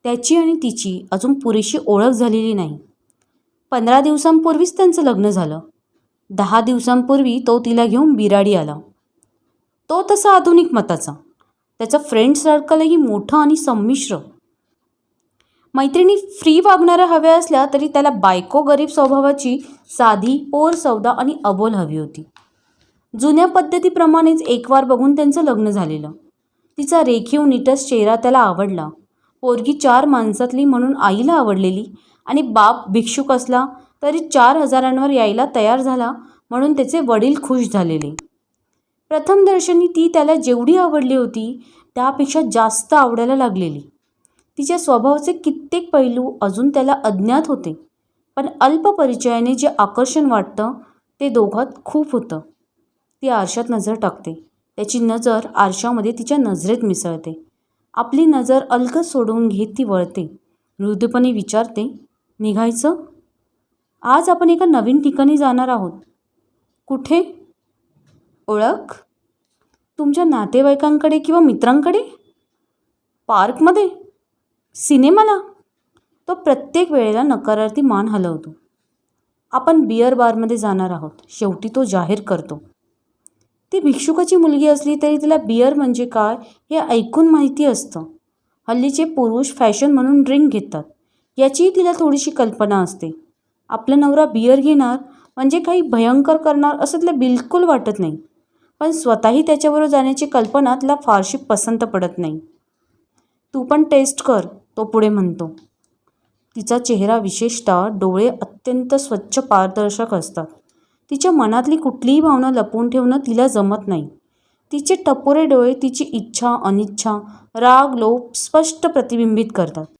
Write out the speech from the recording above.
त्याची आणि तिची अजून पुरेशी ओळख झालेली नाही. 15 दिवसांपूर्वीच त्यांचं लग्न झालं. 10 दिवसांपूर्वी तो तिला घेऊन बिराडी आला. तो तसा आधुनिक मताचा. त्याचं फ्रेंड सर्कलही मोठं आणि संमिश्र. मैत्रिणी फ्री वागणाऱ्या हव्या असल्या तरी त्याला बायको गरीब स्वभावाची, साधी, पोर सौदा आणि अबोल हवी होती. जुन्या पद्धतीप्रमाणेच एकवार बघून त्यांचं लग्न झालेलं. तिचा रेखीव नीटस चेहरा त्याला आवडला. पोरगी 4 माणसातली म्हणून आईला आवडलेली आणि बाप भिक्षुक असला तरी 4,000 यायला तयार झाला म्हणून त्याचे वडील खुश झालेले. प्रथम दर्शनी ती त्याला जेवढी आवडली होती त्यापेक्षा जास्त आवडायला लागलेली. तिच्या स्वभावाचे कित्येक पैलू अजून त्याला अज्ञात होते, पण अल्प परिचयाने जे आकर्षण वाटतं ते दोघात खूप होतं. ती आरशात नजर टाकते. त्याची नजर आरशामध्ये तिच्या नजरेत मिसळते. आपली नजर अलगद सोडवून घेत ती वळते. मृदूपणे विचारते, निघायचं? आज आपण एका नवीन ठिकाणी जाणार आहोत. कुठे? ओळख? तुमच्या नातेवाईकांकडे किंवा मित्रांकडे? पार्कमध्ये? सिनेमाला? तो प्रत्येक वेळेला नकारार्थी मान हलवतो. आपण बिअर बारमध्ये जाणार आहोत, शेवटी तो जाहीर करतो. ती भिक्षुकाची मुलगी असली तरी तिला बिअर म्हणजे काय हे ऐकून माहिती असतं. हल्लीचे पुरुष फॅशन म्हणून ड्रिंक घेतात याचीही तिला थोडीशी कल्पना असते. आपला नवरा बिअर घेणार म्हणजे काही भयंकर करणार असं तिला बिलकुल वाटत नाही, पण स्वतःही त्याच्याबरोबर जाण्याची कल्पना तिला फारशी पसंत पडत नाही. तू पण टेस्ट कर, तो पुढे म्हणतो. तिचा चेहरा, विशेषतः डोळे अत्यंत स्वच्छ पारदर्शक असतात. तिच्या मनातली कुठलीही भावना लपवून ठेवणं तिला जमत नाही. तिचे टपोरे डोळे तिची इच्छा, अनिच्छा, राग, लोभ स्पष्ट प्रतिबिंबित करतात.